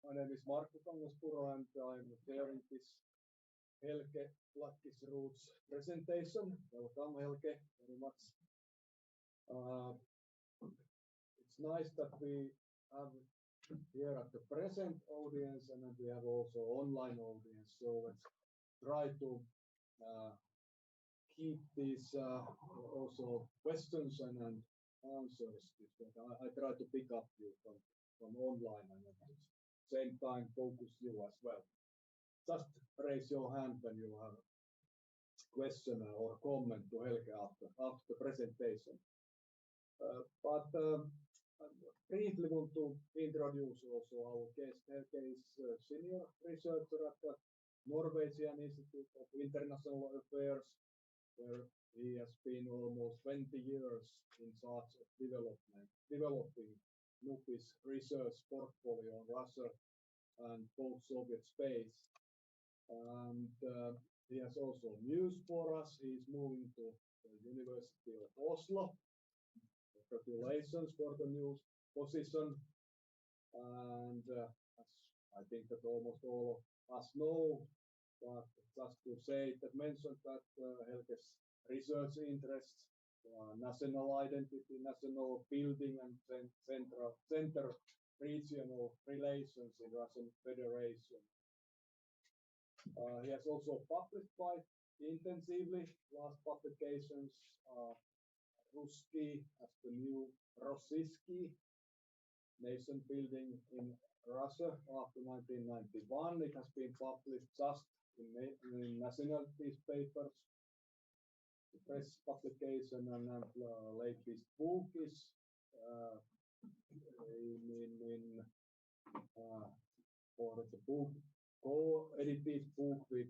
My name is Markku Kangaspuro and I'm chairing this Helge Blakkisrud's presentation. Welcome, Helge, very much. It's nice that we have here at the present audience and then we have also online audience. So let's try to keep these also questions and answers. I try to pick up you from online and at the same time focus you as well. Just raise your hand when you have a question or comment to Helge after the presentation. But I briefly want to introduce also our guest. Helge is a senior researcher at the Norwegian Institute of International Affairs, where he has been almost 20 years in charge of developing NUPI's research portfolio on Russia and post-Soviet space. And he has also news for us. He is moving to the University of Oslo. Congratulations for the new position. And as I think that almost all of us know, but just to say that mention that Helge's research interests, national identity, national building and center regional relations in Russian Federation. He has also published quite intensively. Last publications are Ruski as the new Rossiyski, nation building in Russia after 1991. It has been published just in nationalities papers. The press publication and latest book is for the book co-edited book with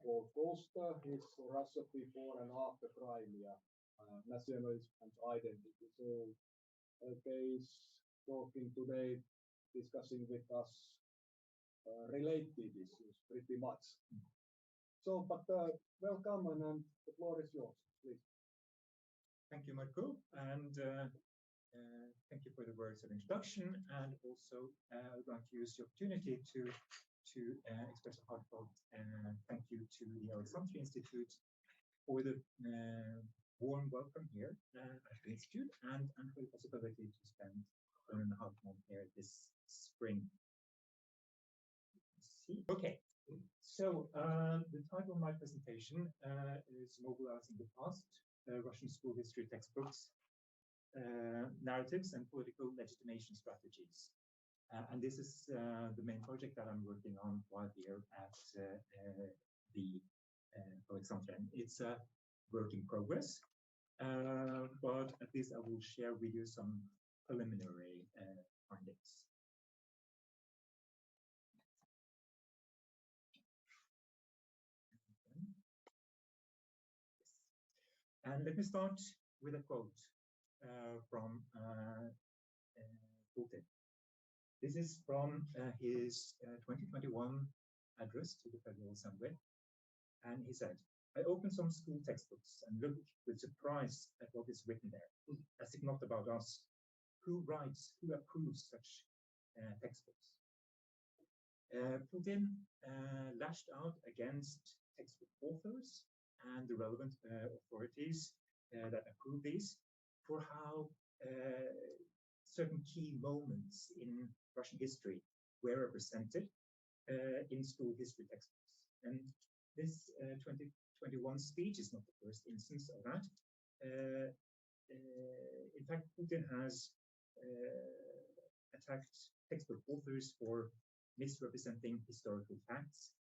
Paul Costa, his Russia before and after Crimea, nationalism and identity. So Helge is talking today, discussing with us related issues pretty much. So, but welcome and the floor is yours, please. Thank you, Markku, and thank you for the words of introduction. And also, I would like to use the opportunity to express a heartfelt thank you to the Aleksanteri Institute for the warm welcome here at the Institute and for the possibility to spend 1.5 months here this spring. Okay. So the title of my presentation is Mobilizing the Past, Russian School History Textbooks, Narratives and Political Legitimation Strategies. And this is the main project that I'm working on while here at the Aleksanteri. It's a work in progress, but at least I will share with you some preliminary findings. And let me start with a quote from Putin. This is from his 2021 address to the Federal Assembly. And he said, I opened some school textbooks and looked with surprise at what is written there, as if not about us. Who writes, who approves such textbooks? Putin lashed out against textbook authors and the relevant authorities that approve these for how certain key moments in Russian history were represented in school history textbooks. And this 2021 speech is not the first instance of that. In fact, Putin has attacked textbook authors for misrepresenting historical facts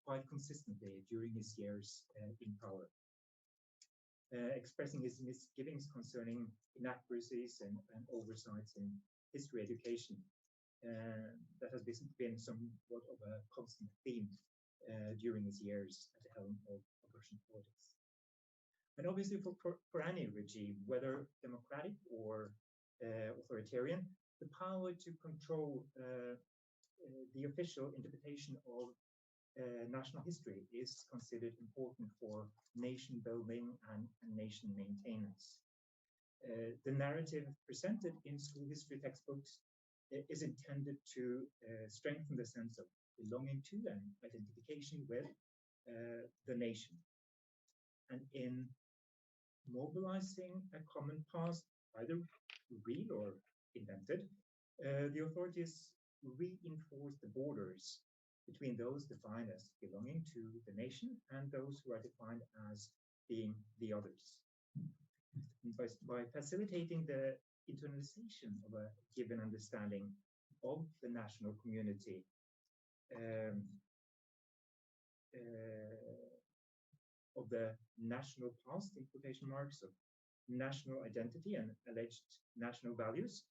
quite consistently during his years in power, expressing his misgivings concerning inaccuracies and oversights in history education. That has been somewhat of a constant theme during his years at the helm of Russian politics. And obviously for any regime, whether democratic or authoritarian, the power to control the official interpretation of national history is considered important for nation building and nation maintenance. The narrative presented in school history textbooks is intended to strengthen the sense of belonging to and identification with the nation. And in mobilizing a common past, either real or invented, the authorities reinforce the borders between those defined as belonging to the nation and those who are defined as being the others. By facilitating the internalization of a given understanding of the national community, of the national past, in quotation marks, of national identity and alleged national values,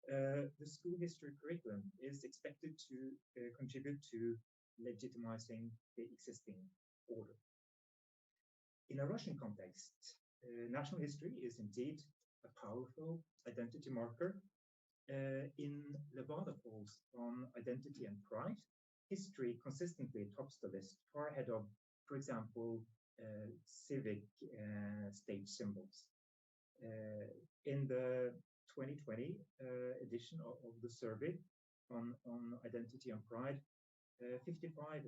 the school history curriculum is expected to contribute to legitimizing the existing order. In a Russian context, national history is indeed a powerful identity marker. In Levada polls on identity and pride, history consistently tops the list, far ahead of, for example, civic state symbols. In the 2020 edition of the survey on identity and pride, 55%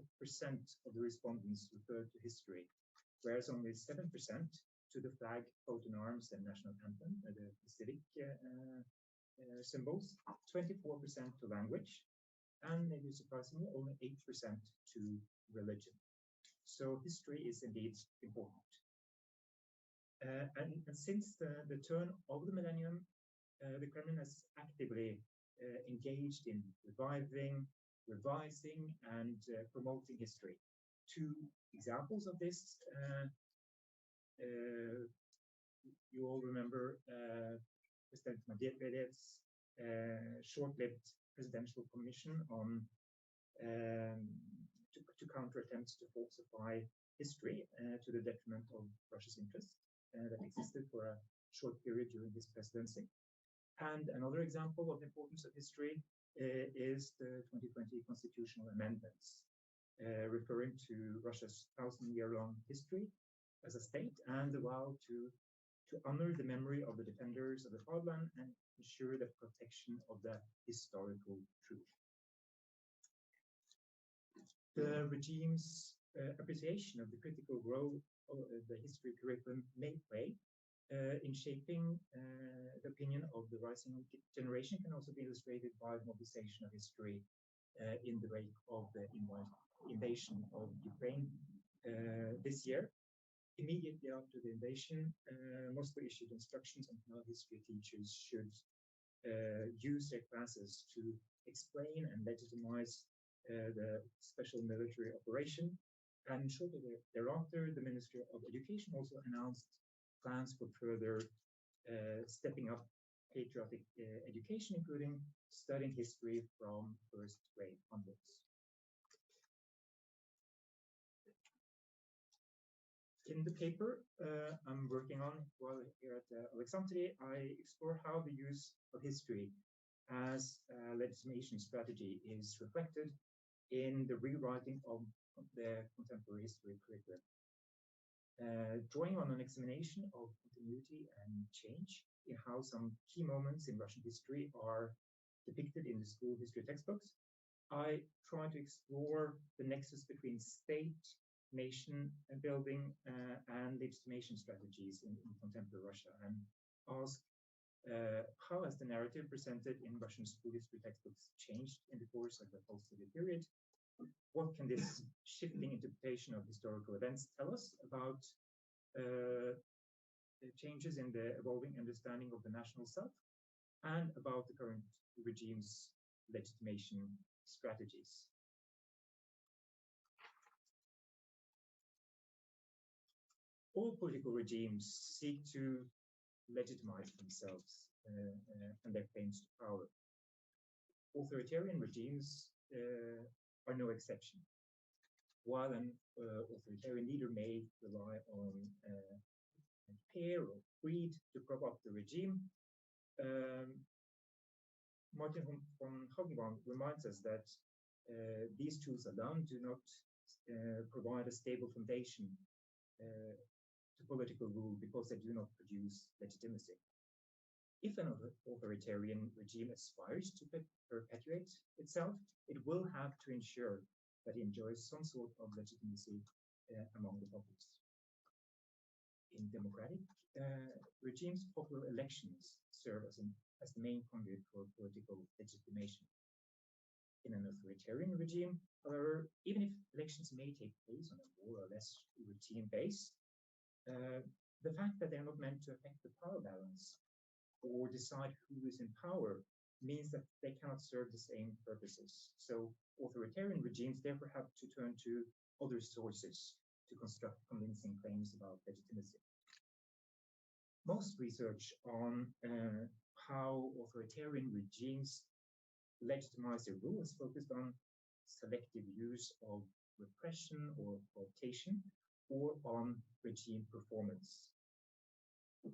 of the respondents referred to history, whereas only 7% to the flag, coat and arms, and national anthem, the civic symbols, 24% to language, and maybe surprisingly, only 8% to religion. So history is indeed important. And since the turn of the millennium, the Kremlin has actively engaged in reviving, revising, and promoting history. Two examples of this, you all remember President Medvedev's short-lived presidential commission on to counter attempts to falsify history to the detriment of Russia's interests that existed for a short period during his presidency. And another example of the importance of history is the 2020 constitutional amendments, referring to Russia's 1,000-year-long history as a state and the vow to honor the memory of the defenders of the fatherland and ensure the protection of the historical truth. The regime's appreciation of the critical role of the history curriculum may play in shaping the opinion of the rising generation can also be illustrated by the mobilization of history in the wake of the invasion of Ukraine this year. Immediately after the invasion, Moscow issued instructions on how history teachers should use their classes to explain and legitimize the special military operation. And shortly thereafter, the Ministry of Education also announced plans for further stepping up patriotic education, including studying history from first grade onwards. In the paper I'm working on while here at Aleksanteri, I explore how the use of history as a legitimation strategy is reflected in the rewriting of the contemporary history curriculum. Drawing on an examination of continuity and change in how some key moments in Russian history are depicted in the school history textbooks, I try to explore the nexus between state, nation building and legitimation strategies in contemporary Russia, and ask how has the narrative presented in Russian school history textbooks changed in the course of the post-Soviet period? What can this shifting interpretation of historical events tell us about changes in the evolving understanding of the national self and about the current regime's legitimation strategies? All political regimes seek to legitimize themselves and their claims to power. Authoritarian regimes are no exception. While an authoritarian leader may rely on fear or greed to prop up the regime, Martin von Hagenbaum reminds us that these tools alone do not provide a stable foundation to political rule because they do not produce legitimacy. If an authoritarian regime aspires to perpetuate itself, it will have to ensure that it enjoys some sort of legitimacy among the populace. In democratic regimes, popular elections serve as the main conduit for political legitimation. In an authoritarian regime, however, even if elections may take place on a more or less routine base, the fact that they're not meant to affect the power balance or decide who is in power means that they cannot serve the same purposes. So authoritarian regimes therefore have to turn to other sources to construct convincing claims about legitimacy. Most research on how authoritarian regimes legitimize their rule is focused on selective use of repression or cooptation, or on regime performance.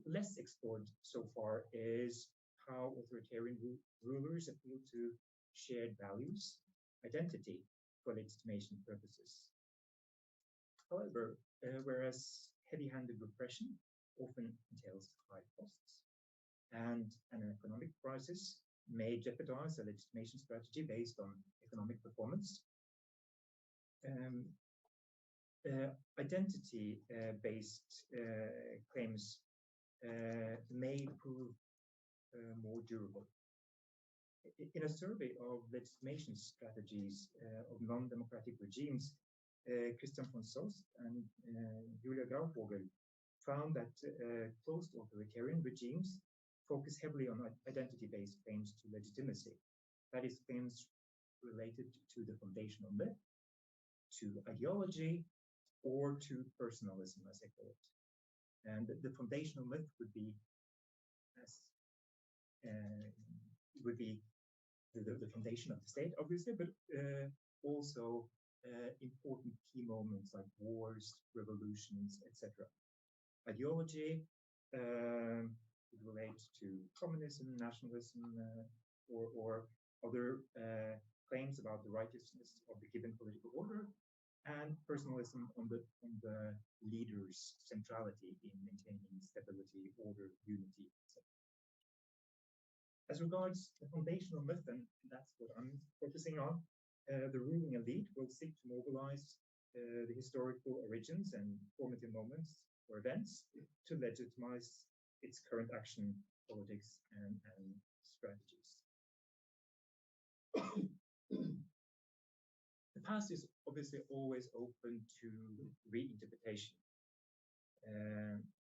Less explored so far is how authoritarian rulers appeal to shared values, identity, for legitimation purposes. However, whereas heavy-handed repression often entails high costs, and an economic crisis may jeopardize a legitimation strategy based on economic performance, identity-based claims may prove more durable. In a survey of legitimation strategies of non-democratic regimes, Christian von Soest and Julia Grauvogel found that closed authoritarian regimes focus heavily on identity-based claims to legitimacy. That is, claims related to the foundational myth, to ideology, or to personalism, as I call it. And the foundational myth would be the foundation of the state, obviously, but also important key moments like wars, revolutions, etc. Ideology would relate to communism, nationalism, or other claims about the righteousness of the given political order, and personalism on the leader's centrality in maintaining stability, order, unity, etc. As regards the foundational myth, and that's what I'm focusing on, the ruling elite will seek to mobilize the historical origins and formative moments or events to legitimize its current action, politics, and strategies. The past is obviously always open to reinterpretation.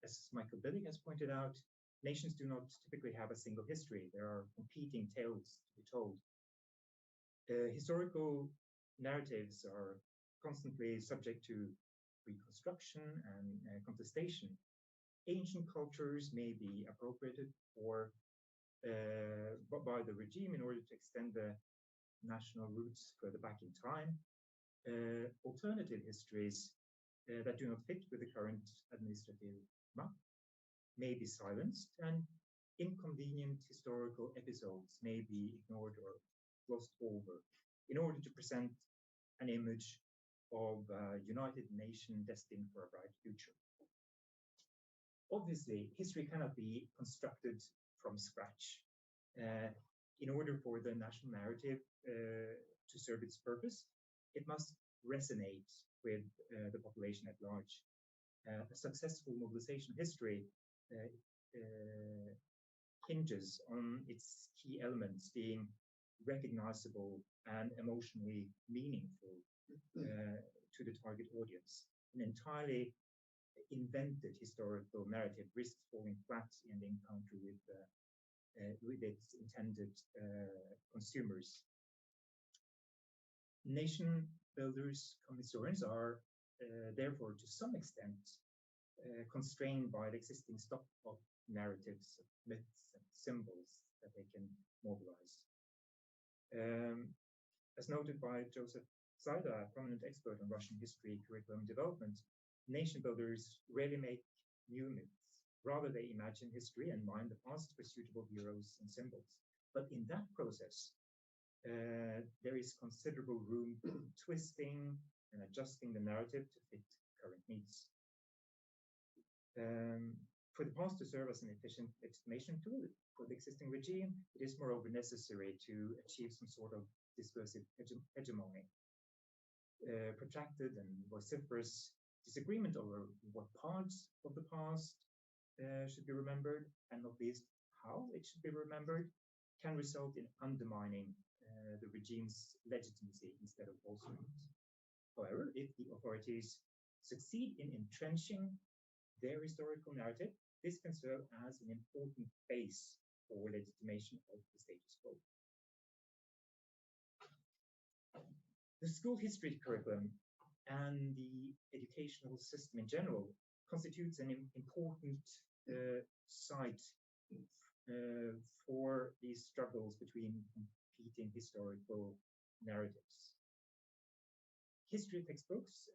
As Michael Billig has pointed out, nations do not typically have a single history. There are competing tales to be told. Historical narratives are constantly subject to reconstruction and contestation. Ancient cultures may be appropriated by the regime in order to extend the national roots further back in time. Alternative histories that do not fit with the current administrative map may be silenced, and inconvenient historical episodes may be ignored or glossed over in order to present an image of a united nation destined for a bright future. Obviously, history cannot be constructed from scratch. In order for the national narrative to serve its purpose, it must resonate with the population at large. A successful mobilization history hinges on its key elements being recognizable and emotionally meaningful to the target audience. An entirely invented historical narrative risks falling flat in the encounter with its intended consumers. Nation builders, come historians, are therefore to some extent constrained by the existing stock of narratives, of myths, and symbols that they can mobilize. As noted by Joseph Zajda, a prominent expert on Russian history curriculum development, nation builders rarely make new myths. Rather, they imagine history and mine the past for suitable heroes and symbols. But in that process, there is considerable room for twisting and adjusting the narrative to fit current needs. For the past to serve as an efficient legitimation tool, for the existing regime, it is moreover necessary to achieve some sort of discursive hegemony. Protracted and vociferous disagreement over what parts of the past should be remembered, and not least how it should be remembered, can result in undermining the regime's legitimacy instead of bolstering it. However, if the authorities succeed in entrenching their historical narrative, this can serve as an important base for legitimation of the status quo. The school history curriculum and the educational system in general constitutes an important site for these struggles between competing historical narratives. History textbooks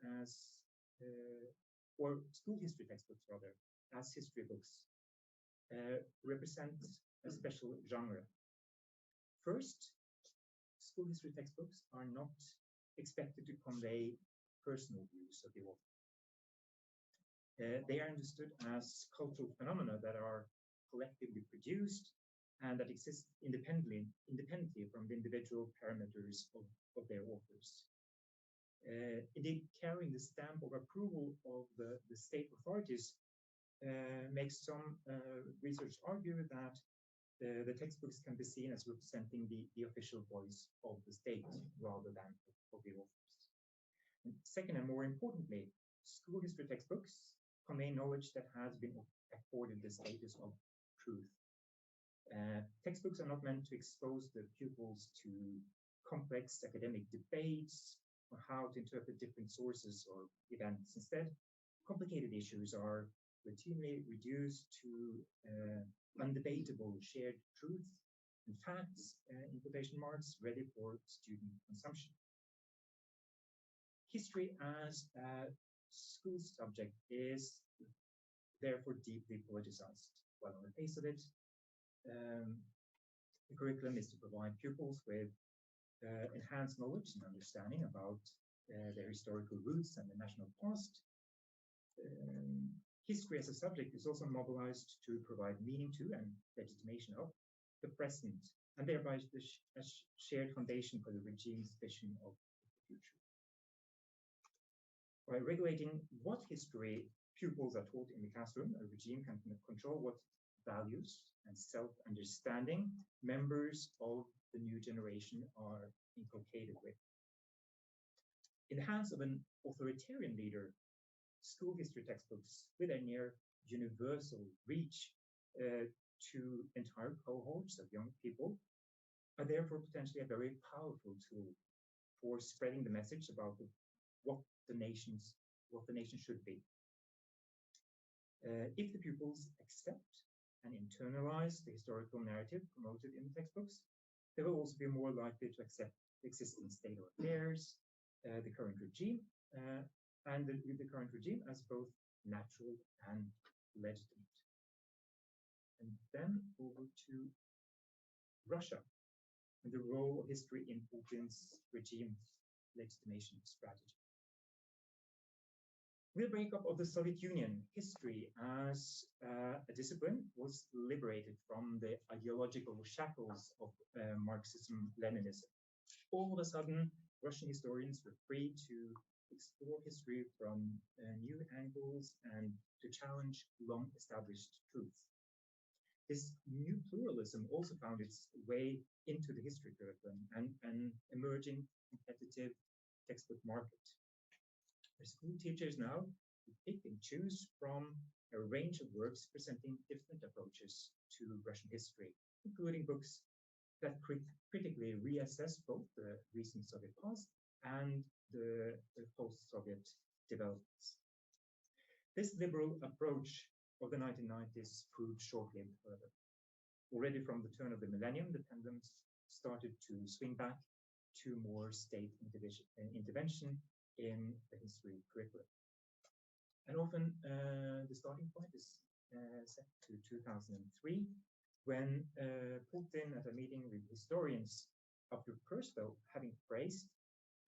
or school history textbooks rather, as history books, represent a special genre. First, school history textbooks are not expected to convey personal views of the author. They are understood as cultural phenomena that are collectively produced and that exist independently from the individual parameters of their authors. Indeed, carrying the stamp of approval of the state authorities makes some research argue that the textbooks can be seen as representing the official voice of the state rather than of the authors. And second, and more importantly, school history textbooks convey knowledge that has been accorded the status of truth. Textbooks are not meant to expose the pupils to complex academic debates on how to interpret different sources or events. Instead, complicated issues are routinely reduced to undebatable shared truth and facts, in quotation marks, ready for student consumption. History as a school subject is therefore deeply politicized. Well, on the face of it, the curriculum is to provide pupils with enhanced knowledge and understanding about their historical roots and the national past. History as a subject is also mobilized to provide meaning to and legitimation of the present, and thereby a shared foundation for the regime's vision of the future. By regulating what history pupils are taught in the classroom, a regime can control what values and self-understanding members of the new generation are inculcated with. In the hands of an authoritarian leader, school history textbooks, with a near universal reach to entire cohorts of young people, are therefore potentially a very powerful tool for spreading the message about what the nation should be. If the pupils accept and internalize the historical narrative promoted in the textbooks, they will also be more likely to accept the existing state of affairs, the current regime, and the current regime as both natural and legitimate. And then over to Russia and the role of history in Putin's regime's legitimation strategy. With the breakup of the Soviet Union, history as a discipline was liberated from the ideological shackles of Marxism-Leninism. All of a sudden, Russian historians were free to explore history from new angles and to challenge long-established truths. This new pluralism also found its way into the history curriculum and an emerging competitive textbook market. Our school teachers now pick and choose from a range of works presenting different approaches to Russian history, including books that critically reassess both the recent Soviet past and the post-Soviet developments. This liberal approach of the 1990s proved short-lived, however. Already from the turn of the millennium, the pendulum started to swing back to more state intervention in the history curriculum. And often the starting point is set to 2003, when Putin, at a meeting with historians, after first though having praised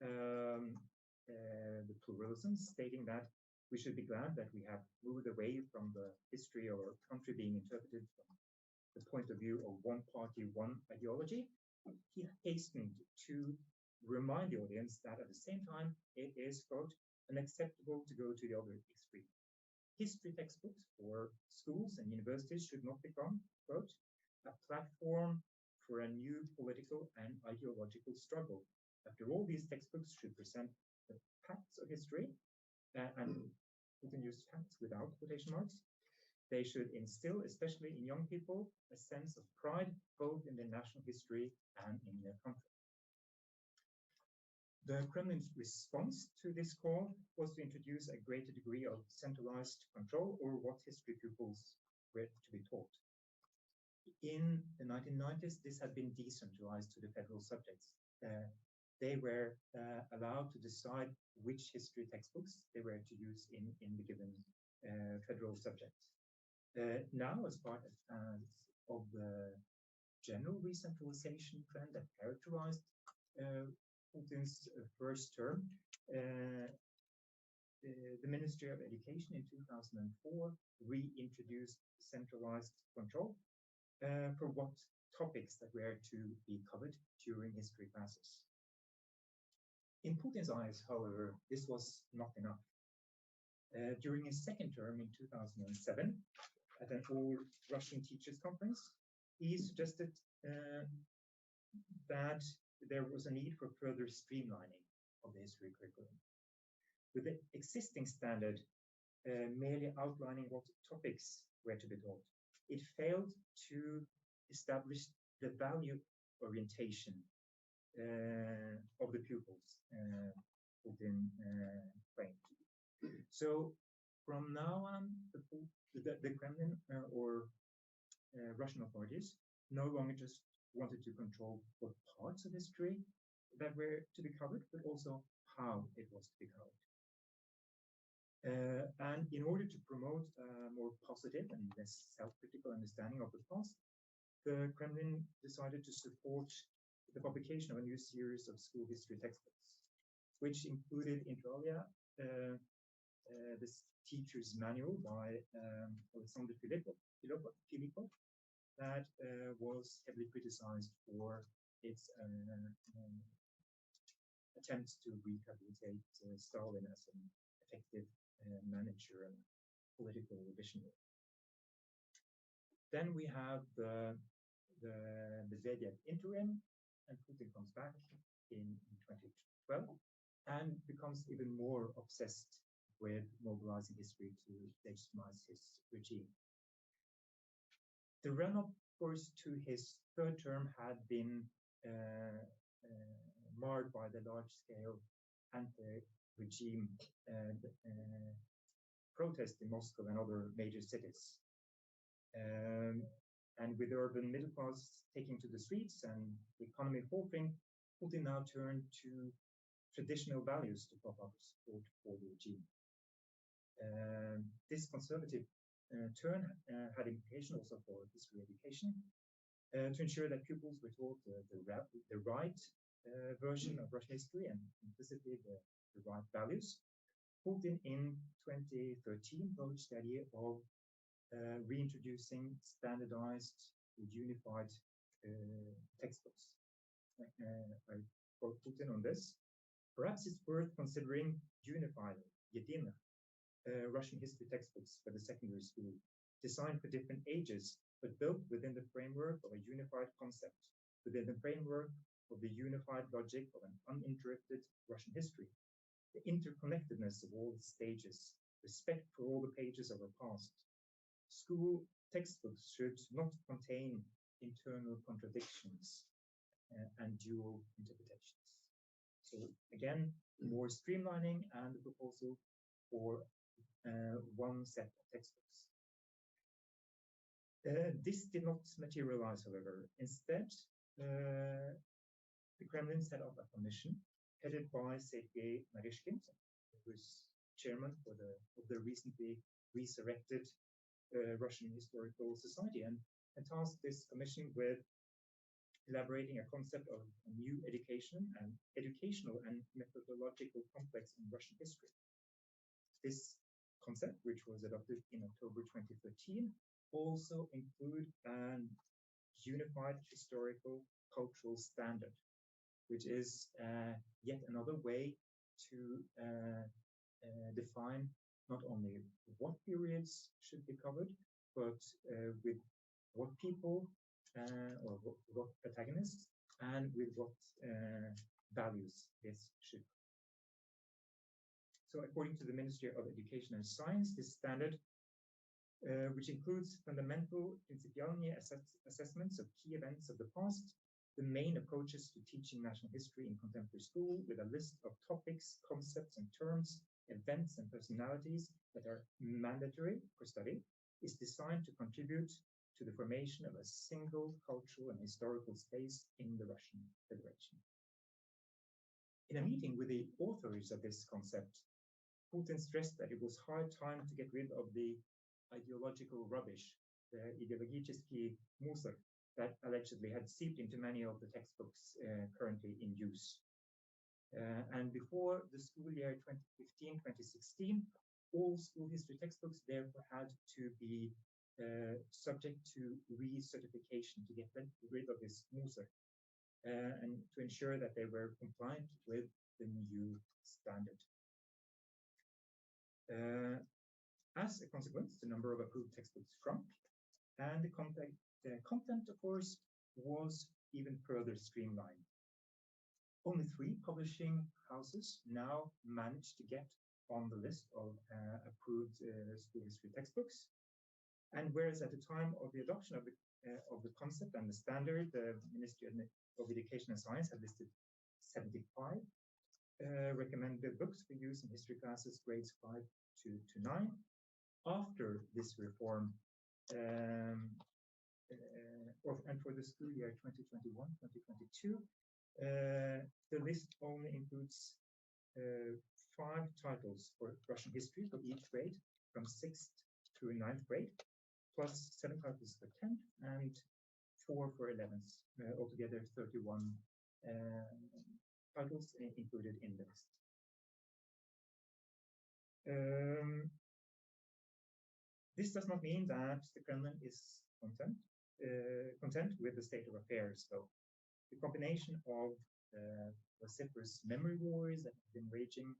the pluralism, stating that we should be glad that we have moved away from the history of our country being interpreted from the point of view of one party, one ideology, he hastened to remind the audience that at the same time it is, quote, unacceptable to go to the other extreme. History textbooks for schools and universities should not become, quote, a platform for a new political and ideological struggle. After all, these textbooks should present the facts of history, and we can use facts without quotation marks. They should instill, especially in young people, a sense of pride both in their national history and in their country. The Kremlin's response to this call was to introduce a greater degree of centralized control over what history pupils were to be taught. In the 1990s, this had been decentralized to the federal subjects. They were allowed to decide which history textbooks they were to use in the given federal subject. Now, as part of the general recentralization trend that characterized Putin's first term, the Ministry of Education in 2004 reintroduced centralized control for what topics that were to be covered during history classes. In Putin's eyes, however, this was not enough. During his second term in 2007, at an all-Russian teachers conference, he suggested that there was a need for further streamlining of the history curriculum. With the existing standard merely outlining what topics were to be taught, it failed to establish the value orientation of the pupils, Putin claimed. So from now on, the Kremlin or Russian authorities no longer just wanted to control what parts of history that were to be covered, but also how it was to be covered. And in order to promote a more positive and less self-critical understanding of the past, the Kremlin decided to support the publication of a new series of school history textbooks, which included, inter alia, this teacher's manual by Aleksanteri Institute that was heavily criticized for its attempts to rehabilitate Stalin as an effective manager and political visionary. Then we have the Medvedev interim, and Putin comes back in 2012 and becomes even more obsessed with mobilizing history to legitimize his regime. The run-up, of course, to his third term had been marred by the large-scale anti-regime protests in Moscow and other major cities. And with the urban middle class taking to the streets and the economy faltering, Putin now turned to traditional values to prop up support for the regime. This conservative turn had implications also for history education to ensure that pupils were taught the right version of Russian history and implicitly the right values. Putin in 2013 broached the idea of reintroducing standardized, unified textbooks. I quote Putin on this. Perhaps it's worth considering unified, Едино, Russian history textbooks for the secondary school, designed for different ages, but built within the framework of a unified concept, within the framework of the unified logic of an uninterrupted Russian history, the interconnectedness of all the stages, respect for all the pages of our past. School textbooks should not contain internal contradictions and dual interpretations. So again, more streamlining and a proposal for one set of textbooks. This did not materialize, however. Instead, the Kremlin set up a commission headed by Sergei Narishkin, who is chairman of the recently resurrected Russian Historical Society, and tasked this commission with elaborating a concept of a new educational and methodological complex in Russian history. This concept, which was adopted in October 2013, also include an unified historical cultural standard, which is yet another way to define not only what periods should be covered, but with what people or what protagonists and with what values this should. So according to the Ministry of Education and Science, this standard, which includes fundamental principialnie assessments of key events of the past, the main approaches to teaching national history in contemporary school, with a list of topics, concepts and terms, events and personalities that are mandatory for study, is designed to contribute to the formation of a single cultural and historical space in the Russian Federation. In a meeting with the authors of this concept, Putin stressed that it was hard time to get rid of the ideological rubbish, the ideologiczki musor, that allegedly had seeped into many of the textbooks currently in use. And before the school year 2015-2016, all school history textbooks therefore had to be subject to recertification to get rid of this musor and to ensure that they were compliant with the new standard. As a consequence, the number of approved textbooks shrunk, and the content, of course, was even further streamlined. Only 3 publishing houses now managed to get on the list of approved school history textbooks. And whereas at the time of the adoption of the concept and the standard, the Ministry of Education and Science had listed 75 recommended books for use in history classes grades 5 to 9. After this reform, and for the school year 2021-2022, the list only includes 5 titles for Russian history for each grade from 6th through 9th grade, plus 7 titles for 10th and 4 for 11th, altogether 31 titles included in the list. This does not mean that the Kremlin is content with the state of affairs, though. The combination of vociferous memory wars that have been raging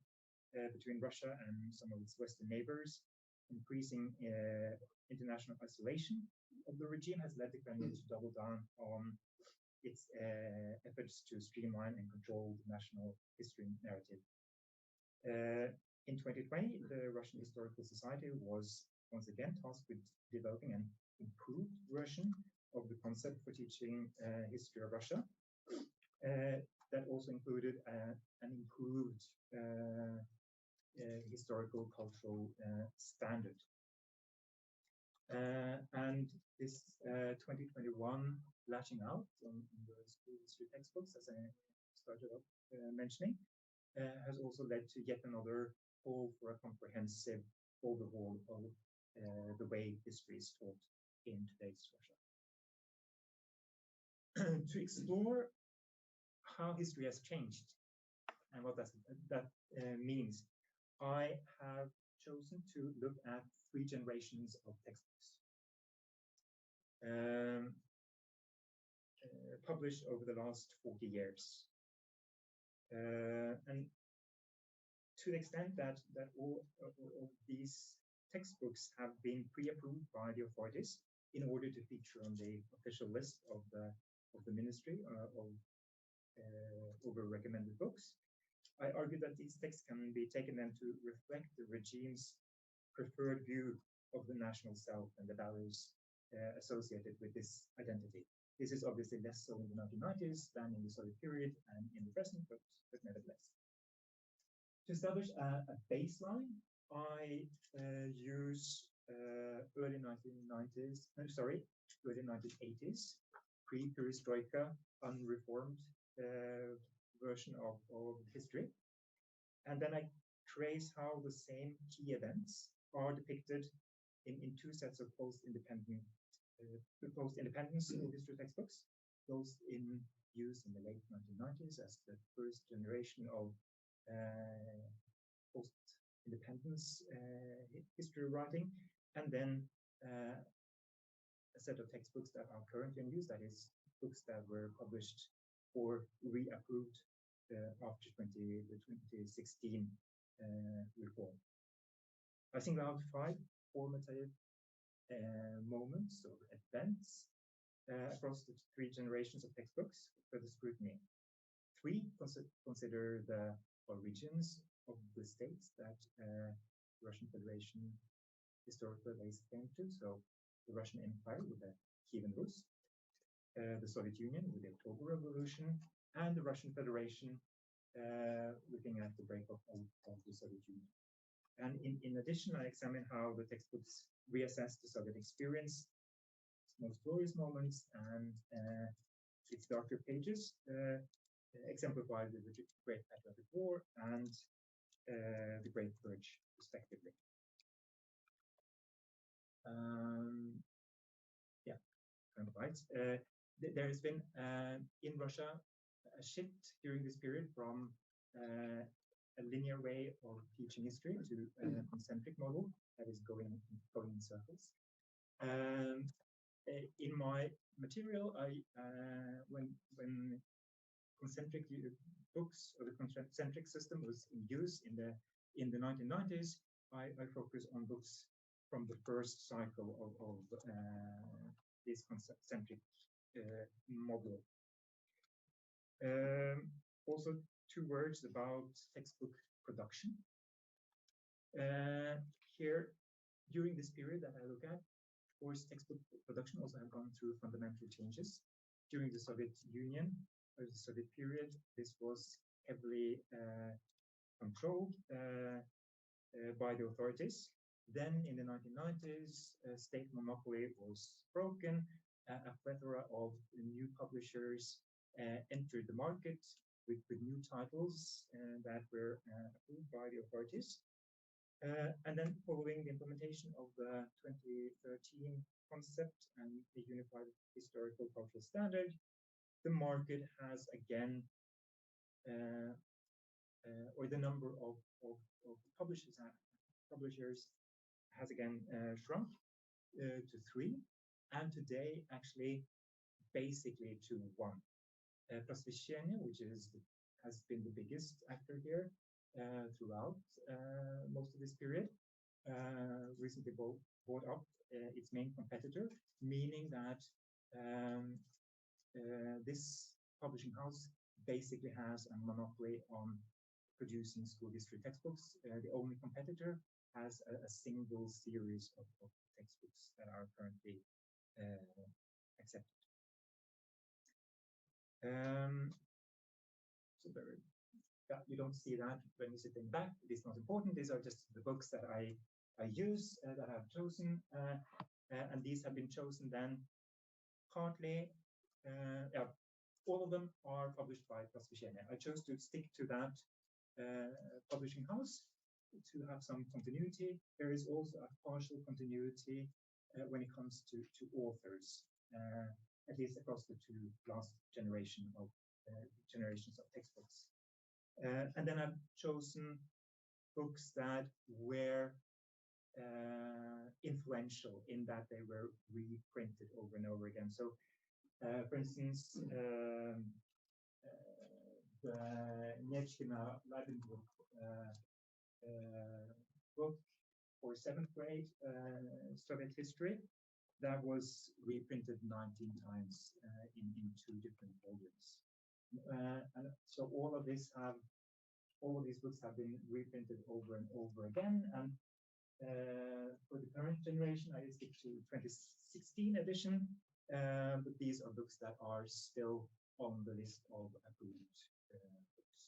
between Russia and some of its Western neighbors, increasing international isolation of the regime, has led the Kremlin to double down on its efforts to streamline and control the national history narrative. In 2020, the Russian Historical Society was once again tasked with developing an improved version of the concept for teaching history of Russia. That also included an improved historical cultural standard. And this 2021 lashing out on the school history textbooks, as I started off mentioning, has also led to yet another call for a comprehensive overhaul of the way history is taught in today's Russia. To explore how history has changed and what that means, I have chosen to look at 3 generations of textbooks published over the last 40 years. And to the extent that all of these textbooks have been pre-approved by the authorities in order to feature on the official list of the ministry over recommended books, I argue that these texts can be taken then to reflect the regime's preferred view of the national self and the values associated with this identity. This is obviously less so in the 1990s than in the Soviet period and in the present, but nevertheless. To establish a baseline, I use early 1980s, pre-perestroika, unreformed version of history. And then I trace how the same key events are depicted in 2 sets of post-independence school history textbooks, those in use in the late 1990s as the first generation of post-independence history writing, and then a set of textbooks that are currently in use, that is, books that were published or reapproved after the 2016 reform. I single out 5 formative moments or events across the 3 generations of textbooks for the scrutiny. 3 consider the origins of the states that the Russian Federation historically lays claim to. So the Russian Empire with the Kievan Rus, the Soviet Union with the October Revolution, and the Russian Federation looking at the breakup of the Soviet Union. And in addition, I examine how the textbooks reassess the Soviet experience, its most glorious moments, and its darker pages, exemplified with the Great Patriotic War and the Great Purge, respectively. Yeah, kind of right. There has been in Russia a shift during this period from a linear way of teaching history to a concentric model that is going in circles. In my material, when concentric books or the concentric system was in use in the 1990s, I focus on books from the first cycle of this concentric model. Also, 2 words about textbook production. Here, during this period that I look at, of course, textbook production also have gone through fundamental changes. During the Soviet Union, or the Soviet period, this was heavily controlled by the authorities. Then in the 1990s, state monopoly was broken. A plethora of new publishers entered the market with new titles that were approved by the authorities. And then following the implementation of the 2013 concept and the unified historical cultural standard, the market has again, or the number of publishers has again shrunk to 3, and today actually basically to 1. Prosvещение, which has been the biggest actor here throughout most of this period, recently bought up its main competitor, meaning that this publishing house basically has a monopoly on producing school history textbooks. The only competitor has a single series of textbooks that are currently accepted. So you don't see that when you sit in the back. It is not important. These are just the books that I use, that I've chosen, and these have been chosen then partly. All of them are published by Prosvещение. I chose to stick to that publishing house to have some continuity. There is also a partial continuity when it comes to authors, at least across the 2 last generations of textbooks. And then I've chosen books that were influential in that they were reprinted over and over again. So, for instance, the Nevskina Leibniz book for 7th grade Soviet history, that was reprinted 19 times in 2 different volumes. And so all of these books have been reprinted over and over again. And for the current generation, I stick to 2016 edition, but these are books that are still on the list of approved books.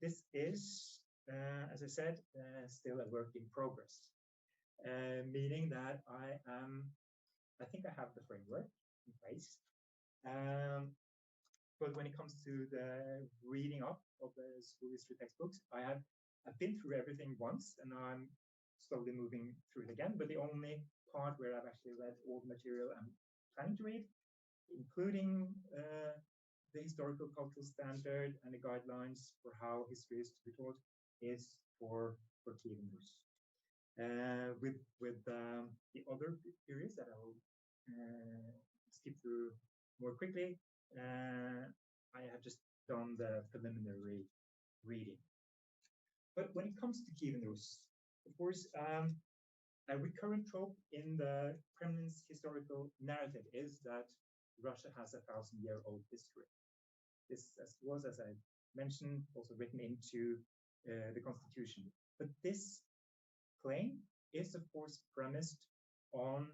This is, as I said, still a work in progress, meaning that I think I have the framework in place. But when it comes to the reading up of the school history textbooks, I've been through everything once, and now I'm slowly moving through it again. But the only part where I've actually read all the material I'm planning to read, including the historical cultural standard and the guidelines for how history is to be taught is for Kiev and Rus. With the other periods that I'll skip through more quickly, I have just done the preliminary reading. But when it comes to Kiev and Rus, of course, a recurrent trope in the Kremlin's historical narrative is that Russia has a 1,000-year-old history. This was, as I mentioned, also written into the constitution. But this claim is, of course, premised on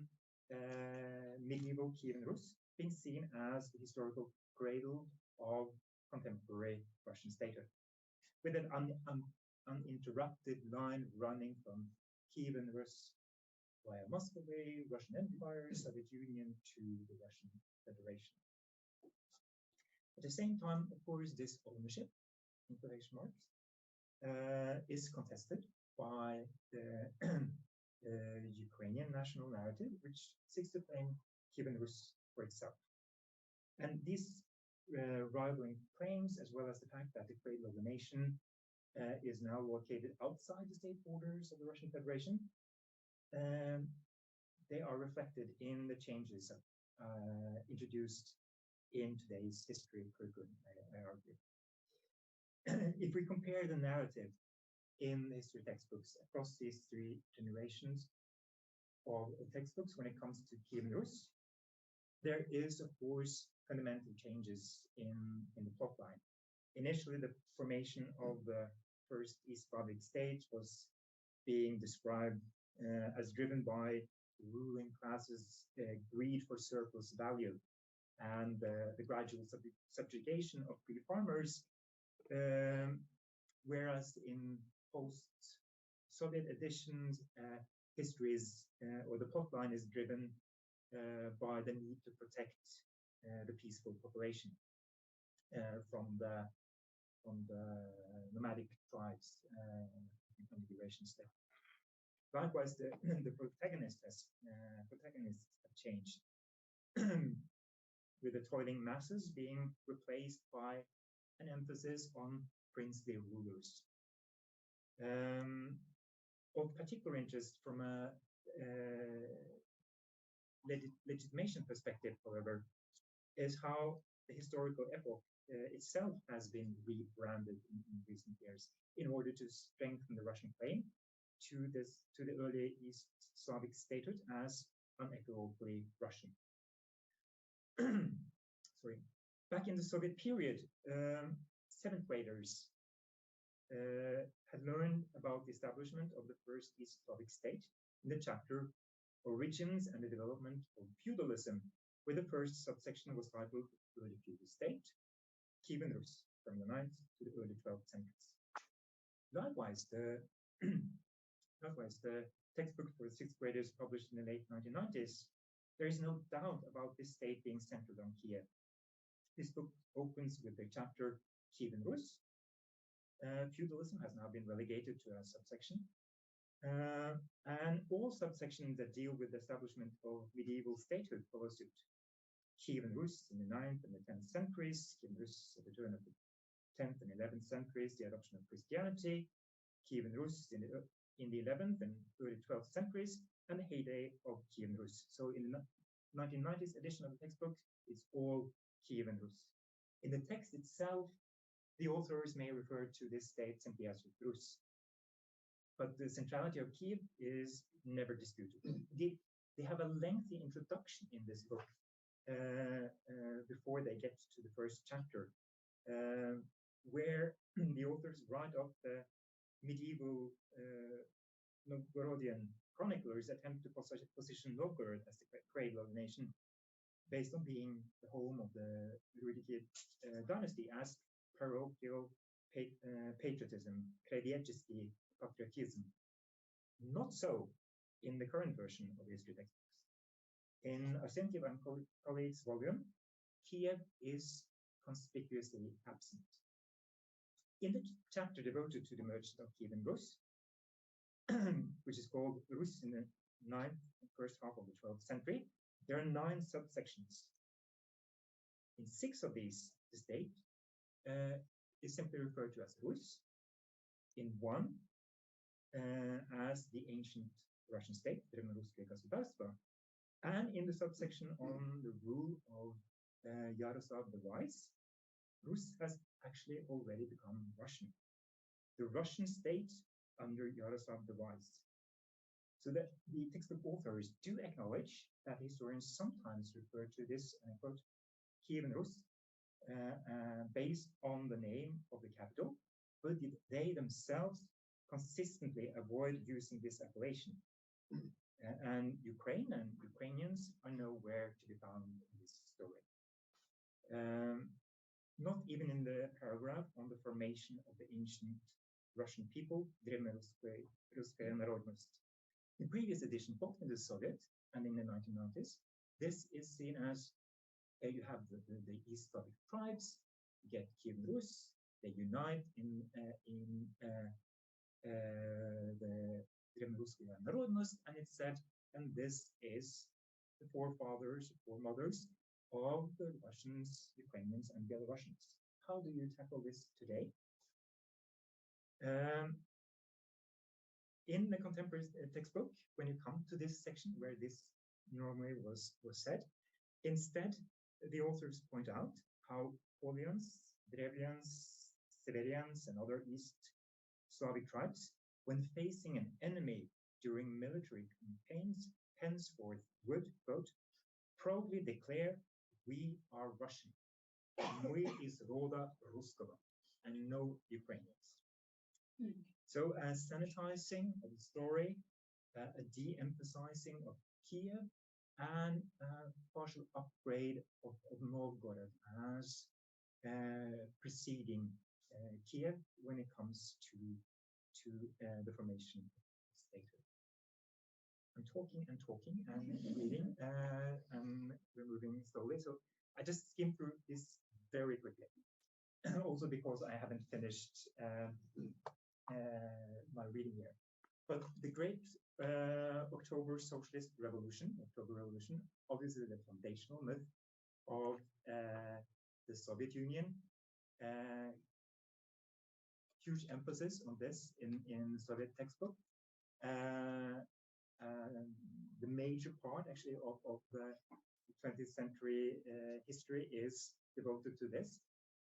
medieval Kiev and Rus being seen as the historical cradle of contemporary Russian statehood, with an uninterrupted line running from Kiev and Rus via Muscovy, Russian Empire, Soviet Union to the Russian Federation. At the same time, of course, this ownership, in quotation marks, is contested by the Ukrainian national narrative, which seeks to claim Kiev and Rus for itself. And these rivaling claims, as well as the fact that the cradle of the nation is now located outside the state borders of the Russian Federation, they are reflected in the changes introduced in today's history curriculum, I argue. If we compare the narrative in the history textbooks across these three generations of textbooks when it comes to Kiev and Rus, there is, of course, fundamental changes in the plotline. Initially, the formation of the first East Slavic state was being described as driven by the ruling class's greed for surplus value and the gradual subjugation of free farmers, whereas in post-Soviet editions, histories or the plotline is driven by the need to protect the peaceful population from the nomadic tribes in the Eurasian steppe. Likewise, the protagonists have changed, with the toiling masses being replaced by an emphasis on princely rulers. Of particular interest from a legitimation perspective, however, is how the historical epoch itself has been rebranded in recent years in order to strengthen the Russian claim to the early East Slavic statehood as unequivocally Russian. Sorry. Back in the Soviet period, seventh graders had learned about the establishment of the first East Slavic state in the chapter Origins and the Development of Feudalism, where the first subsection was titled Early Feudal State, Kiev and Rus, from the 9th to the early 12th centuries. Likewise, the textbook for sixth graders published in the late 1990s, there is no doubt about this state being centered on Kiev. This book opens with the chapter Kiev and Rus. Feudalism has now been relegated to a subsection. And all subsections that deal with the establishment of medieval statehood follow suit. Kiev and Rus in the 9th and the 10th centuries, Kiev and Rus at the turn of the 10th and 11th centuries, the adoption of Christianity, Kiev and Rus in the 11th and early 12th centuries, and the heyday of Kiev and Rus. So in the 1990s edition of the textbook, it's all Kiev and Rus. In the text itself, the authors may refer to this state simply as Rus. But the centrality of Kiev is never disputed. They have a lengthy introduction in this book before they get to the first chapter, where the authors write up the medieval Novgorodian chroniclers attempt to position Novgorod as the cradle of the nation, based on being the home of the Rurikid dynasty, as parochial patriotism, kredietchesky patriotism. Not so in the current version of the history textbooks. In Aleksanteri and colleagues' volume, Kiev is conspicuously absent. In the chapter devoted to the merging of Kiev and Rus, which is called Rus in the 9th and first half of the 12th century, there are 9 subsections. In 6 of these, the state is simply referred to as Rus. In 1, as the ancient Russian state, Древнерусское государство, and in the subsection on the rule of Yaroslav the Wise, Rus has actually already become Russian. The Russian state under Yaroslav the Wise. So that the textbook authors do acknowledge that historians sometimes refer to this, and I quote, Kievan Rus, based on the name of the capital, but they themselves consistently avoid using this appellation. And Ukraine and Ukrainians are nowhere to be found in this story. Not even in the paragraph on the formation of the ancient Russian people, Древнерусская народность. In previous edition, both in the Soviet and in the 1990s, this is seen as you have the East Slavic tribes, you get Kievan Rus, they unite in the Древнерусская народность, and it's said, and this is the forefathers, foremothers of the Russians, Ukrainians, and Belarusians. How do you tackle this today? In the contemporary textbook, when you come to this section where this normally was said, instead the authors point out how Polians, Drevlians, Severians, and other East Slavic tribes, when facing an enemy during military campaigns, henceforth would, quote, proudly declare, we are Russian, мы из рода русского, and no Ukrainians. So as sanitizing of the story, a de-emphasizing of Kiev, and a partial upgrade of Novgorod as preceding Kiev when it comes to the formation of statehood. I'm talking and reading and we're moving slowly, so I just skim through this very quickly. Also because I haven't finished my reading here. But the great October Socialist Revolution, October Revolution, obviously the foundational myth of the Soviet Union. Huge emphasis on this in the Soviet textbook. The major part actually of the 20th century history is devoted to this,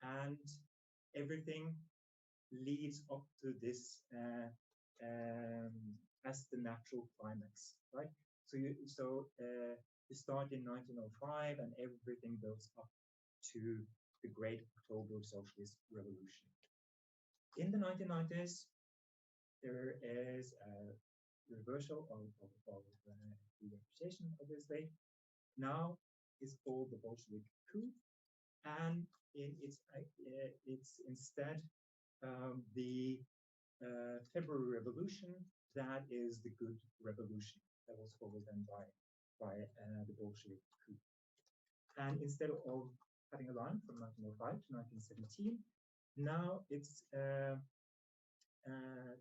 and everything leads up to this as the natural climax, right? So you start in 1905 and everything builds up to the great October Socialist Revolution. In the 1990s, there is a reversal of the representation, obviously. Now it's called the Bolshevik coup, and it's instead the February Revolution that is the good revolution that was followed then by the Bolshevik coup. And instead of having a line from 1905 to 1917, now it's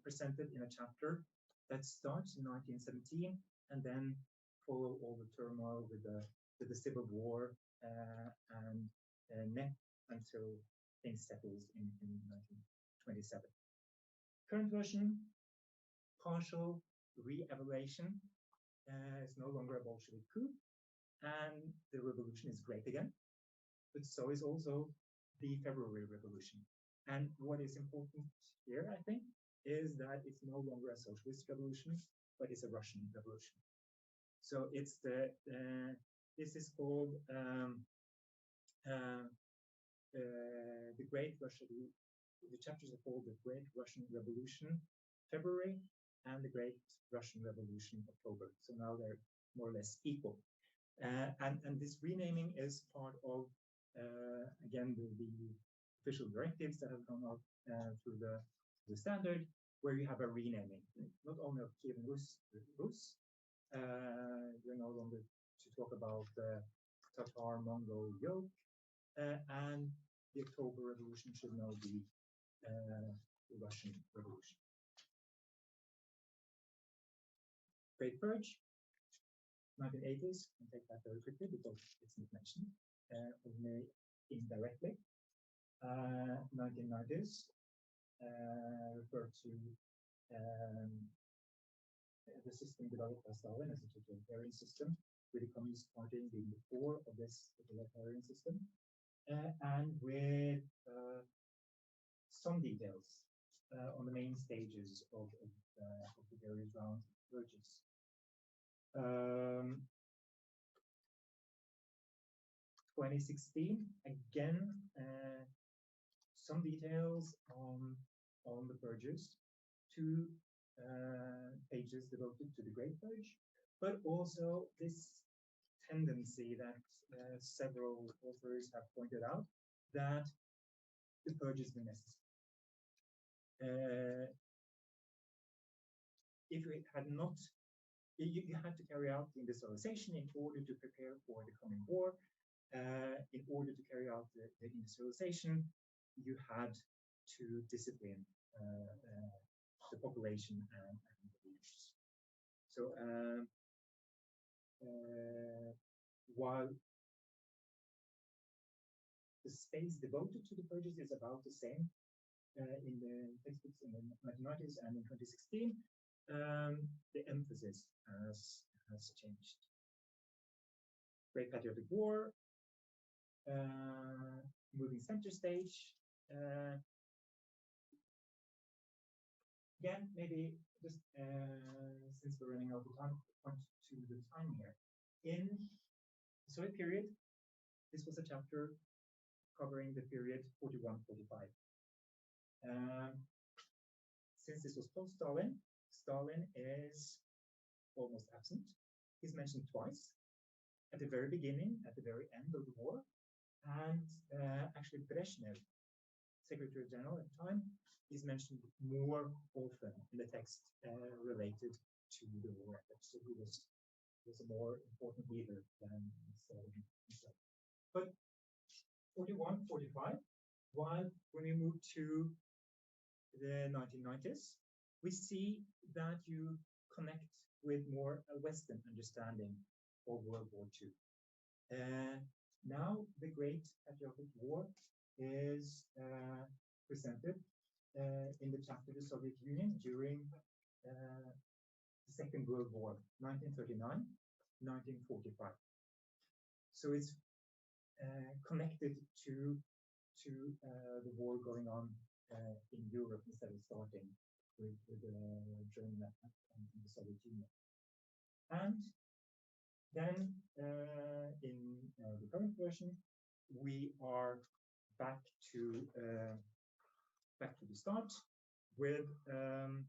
presented in a chapter that starts in 1917 and then follow all the turmoil with the Civil War and net until things settles in 1927. Current version, partial re-evaluation, is no longer a Bolshevik coup, and the revolution is great again, but so is also the February Revolution. And what is important here, I think, is that it's no longer a socialist revolution, but it's a Russian revolution. So it's this is called the Great Russian. The chapters are called the Great Russian Revolution, February, and the Great Russian Revolution, October. So now they're more or less equal. And this renaming is part of again the official directives that have gone out through the standard, where you have a renaming, not only of Kievan Rus, you're no longer to talk about the Tatar-Mongol yoke, and the October Revolution should now be the Russian Revolution. Great Purge, 1980s, I'll take that very quickly because it's not mentioned. indirectly. 1990s refer to the system developed by Stalin as a totalitarian system, with the Communist Party being the core of this totalitarian system, and with some details on the main stages of the various rounds of purges. 2016, again, some details on the purges, 2 pages devoted to the Great Purge, but also this tendency that several authors have pointed out, that the purges were necessary. If it had not, you had to carry out the industrialization in order to prepare for the coming war. In order to carry out the industrialization, you had to discipline the population and the leaders. So while the space devoted to the purges is about the same in the textbooks in the 1990s and in 2016, the emphasis has changed. Great Patriotic War, moving center stage. Again, maybe just since we're running out of time, point to the time here. In the Soviet period, this was a chapter covering the period 41-45. Since this was post-Stalin, Stalin is almost absent. He's mentioned twice, at the very beginning, at the very end of the war, and actually Brezhnev, Secretary General at the time, is mentioned more often in the text related to the war effort. So he was a more important leader than Stalin himself. But 41-45, while when we move to the 1990s, we see that you connect with more a Western understanding of World War II. Now the Great Patriotic War is presented in the chapter The Soviet Union during the Second World War, 1939-1945. So it's connected to the war going on in Europe instead of starting with Germany and the Soviet Union. And then in the current version, we are back to the start with the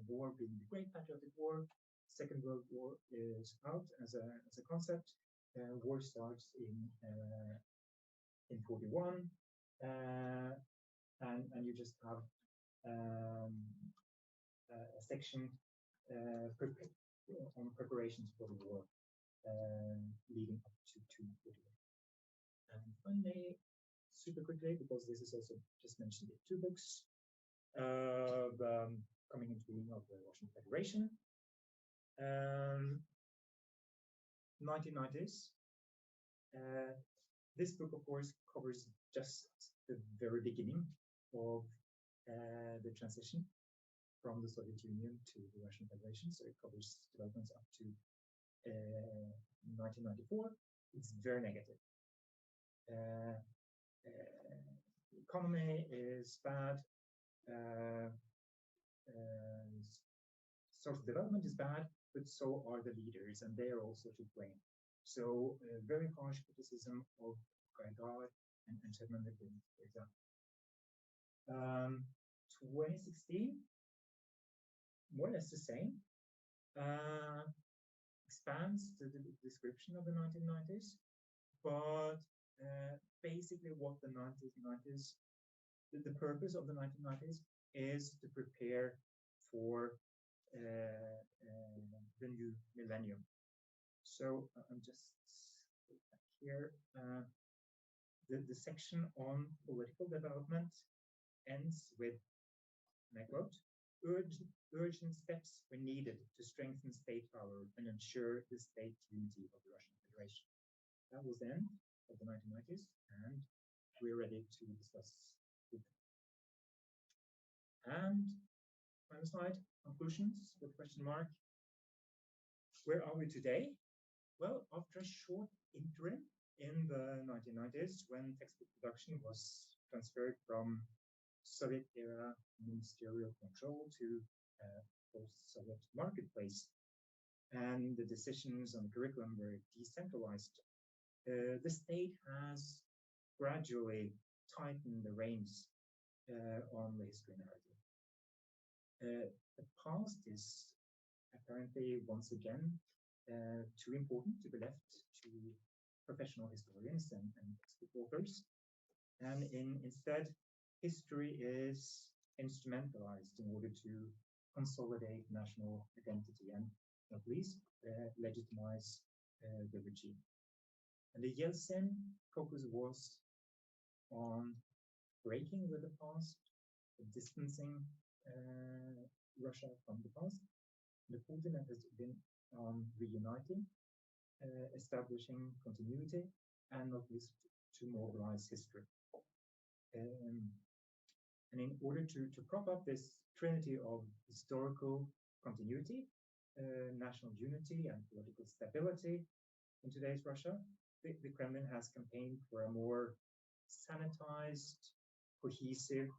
war being the Great Patriotic War. Second World War is out as a concept. War starts in 41, and you just have a section on preparations for the war leading up to 41. And finally, super quickly, because this is also just mentioned in 2 books, coming into being of the Russian Federation. 1990s. This book, of course, covers just the very beginning of the transition from the Soviet Union to the Russian Federation. So it covers developments up to 1994. It's very negative. The economy is bad. Social development is bad, but so are the leaders, and they are also to blame. So very harsh criticism of Gaigai and Sherman, for example. 2016, more or less the same. Expands the description of the 1990s, but basically what the 1990s, the purpose of the 1990s is to prepare for the new millennium. So I'm just back here. The section on political development ends with, and I quote, urgent steps were needed to strengthen state power and ensure the state unity of the Russian Federation. That was the end of the 1990s, and we're ready to discuss with them. And final slide, conclusions with question mark. Where are we today? Well, after a short interim in the 1990s, when textbook production was transferred from Soviet-era ministerial control to post-Soviet marketplace, and the decisions on the curriculum were decentralized, the state has gradually tightened the reins on the history narrative. The past is apparently once again too important to be left to professional historians and textbook authors, and instead history is instrumentalized in order to consolidate national identity and at least legitimize the regime. And the Yeltsin focus was on breaking with the past, distancing Russia from the past. The Putin has been on reuniting, establishing continuity, and not least to mobilize history. And in order to prop up this trinity of historical continuity, national unity, and political stability in today's Russia, the Kremlin has campaigned for a more sanitized, cohesive,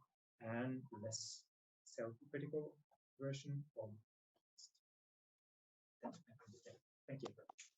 and less self-critical version of the past. Thank you.